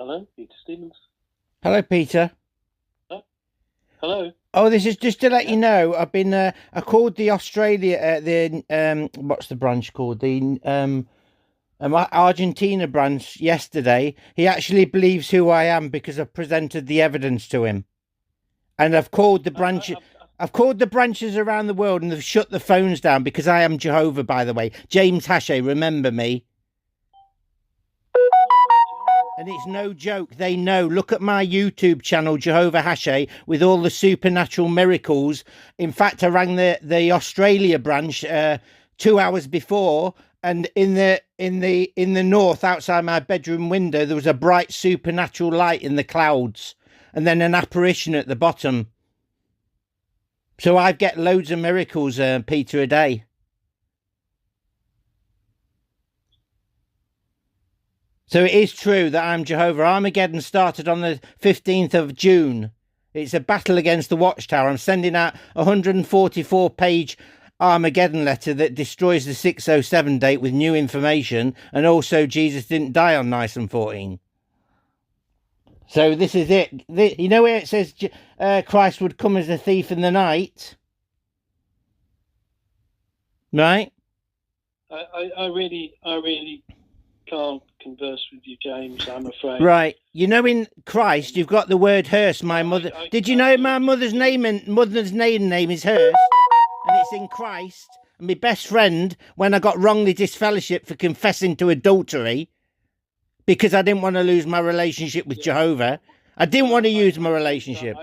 Hello, Peter Stevens. Hello, Peter. Hello. Oh, this is just to let you know. I've been. I called the Australia. What's the branch called? The Argentina branch yesterday. He actually believes who I am because I've presented the evidence to him, and I've called the branch. I've called the branches around the world, and they've shut the phones down because I am Jehovah. By the way, James Hashay, remember me? And it's no joke. They know. Look at my YouTube channel, Jehovah Hashay, with all the supernatural miracles. In fact, I rang the Australia branch 2 hours before, and in the north, outside my bedroom window, there was a bright supernatural light in the clouds, and then an apparition at the bottom. So I get loads of miracles, Peter, a day. So it is true that I'm Jehovah. Armageddon started on the 15th of June. It's a battle against the Watchtower. I'm sending out a 144-page Armageddon letter that destroys the 607 date with new information, and also Jesus didn't die on nice and 14. So this is it. You know where it says Christ would come as a thief in the night? Right? I really can't converse with you, James, I'm afraid. Right. You know, in Christ, you've got the word hearse. My mother. Did you know my mother's name name is Hearst? And it's in Christ. And my best friend, when I got wrongly disfellowshipped for confessing to adultery, because I didn't want to lose my relationship with Jehovah. I didn't want to use my relationship.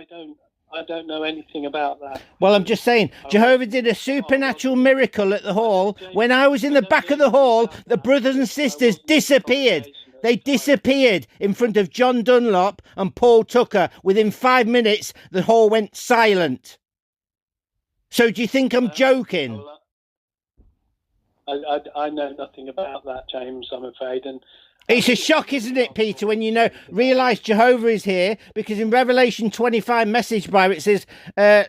I don't know anything about that. Well, I'm just saying, Jehovah did a supernatural miracle at the hall. When I was in the back of the hall, the brothers and sisters disappeared. They disappeared in front of John Dunlop and Paul Tucker. Within 5 minutes, the hall went silent. So do you think I'm joking? I know nothing about that, James, I'm afraid. And it's a shock, isn't it, Peter, when you realise Jehovah is here, because in Revelation 25 message Bible it says,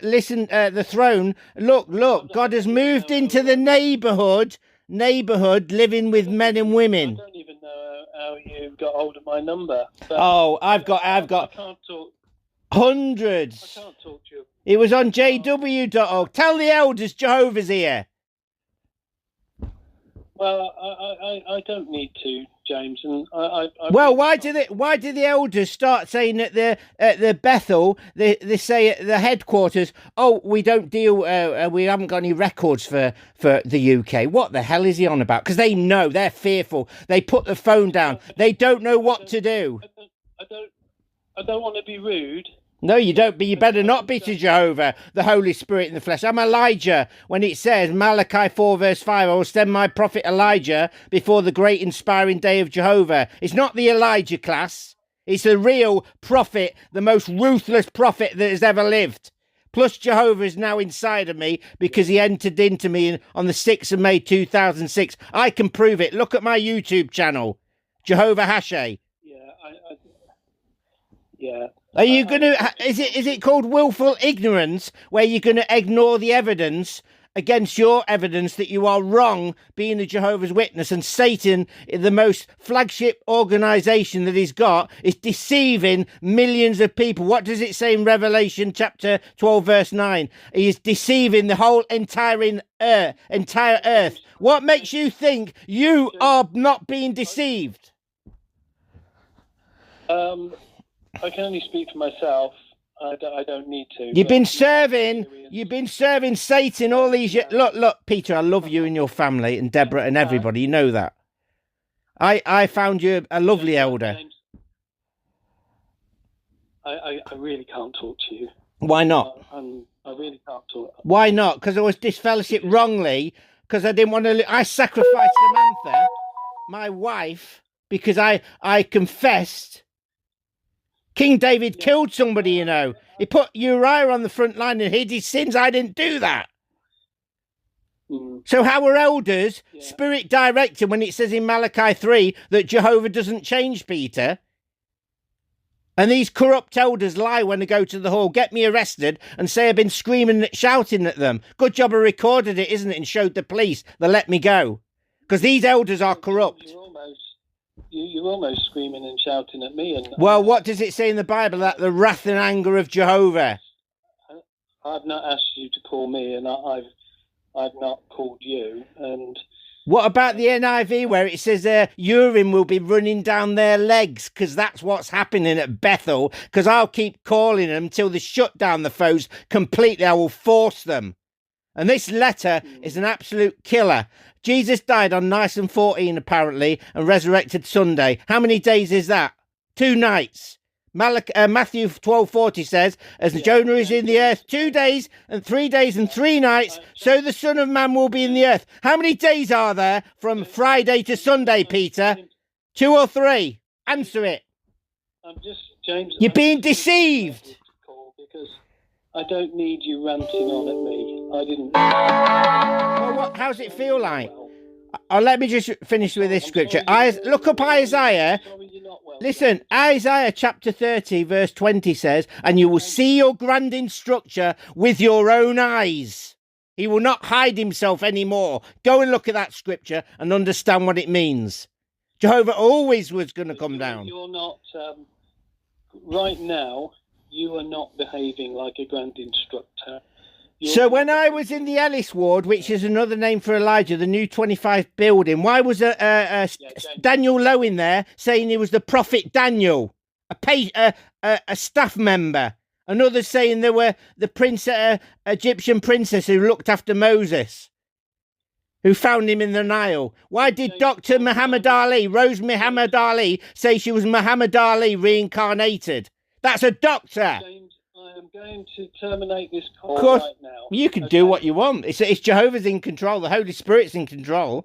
listen, the throne, look, God has moved into the neighbourhood, living with men and women. I don't even know how you got hold of my number. Oh, I've got I can't talk. Hundreds. I can't talk to you. It was on jw.org. Tell the elders Jehovah's here. Well, I don't need to, James, and well, why do the elders start saying at the Bethel, they say at the headquarters, oh, we don't deal, we haven't got any records for the UK. What the hell is he on about? Because they know, they're fearful. They put the phone down. They don't know what to do. I don't want to be rude. No, you don't, but you better not be to Jehovah, the Holy Spirit in the flesh. I'm Elijah. When it says, Malachi 4 verse 5, I will send my prophet Elijah before the great inspiring day of Jehovah. It's not the Elijah class. It's the real prophet, the most ruthless prophet that has ever lived. Plus Jehovah is now inside of me because he entered into me on the 6th of May 2006. I can prove it. Look at my YouTube channel, Jehovah Hashay. Yeah. Are you going to, is it called willful ignorance, where you're going to ignore the evidence against your evidence that you are wrong being a Jehovah's Witness, and Satan, the most flagship organization that he's got, is deceiving millions of people? What does it say in Revelation chapter 12 verse 9? He is deceiving the whole entire earth. What makes you think you are not being deceived? I can only speak for myself. I don't need to. You've been serving Satan all these years. Look, Peter, I love you and your family, and Deborah and everybody. You know that. I found you a lovely elder. I really can't talk to you. Why not? I really can't talk. Why not? Because I was disfellowshipped wrongly, because I didn't want to. I sacrificed Samantha, my wife, because I confessed. King David killed somebody, you know. He put Uriah on the front line and hid his sins. I didn't do that. So how are elders spirit directed when it says in Malachi 3 that Jehovah doesn't change, Peter? And these corrupt elders lie when they go to the hall, get me arrested, and say I've been screaming and shouting at them. Good job I recorded it, isn't it, and showed the police. They let me go. Because these elders are corrupt. you're almost screaming and shouting at me. And Well, what does it say in the Bible? That the wrath and anger of Jehovah. I've not asked you to call me, and I've not called you. And what about the NIV where it says urine will be running down their legs? Because that's what's happening at Bethel. Because I'll keep calling them till they shut down the foes completely. I will force them. And this letter is an absolute killer. Jesus died on Nisan 14, apparently, and resurrected Sunday. How many days is that? 2 nights. Matthew 12:40 says, as Jonah is in the earth 2 days and 3 days and 3 nights, so the Son of Man will be in the earth. How many days are there from Friday to Sunday, Peter? 2 or 3? Answer it. I'm just, James. You're being deceived. Because I don't need you ranting on at me. I didn't. Well, how's it feel like? Let me just finish with this scripture. Look up Isaiah. Listen, Isaiah chapter 30, verse 20 says, and you will see your grand in structure with your own eyes. He will not hide himself anymore. Go and look at that scripture and understand what it means. Jehovah always was going to come down. You're not, right now, you are not behaving like a grand instructor. So when I was in the Ellis ward, which is another name for Elijah, the new 25 building, why was Daniel Lowe in there saying he was the prophet Daniel, a staff member, and others saying they were the Egyptian princess who looked after Moses, who found him in the Nile? Why did Dr. Muhammad Ali, Rose Muhammad Ali, say she was Muhammad Ali reincarnated? That's a doctor. James, I am going to terminate this call Of course, right now. you can do what you want. It's Jehovah's in control. The Holy Spirit's in control.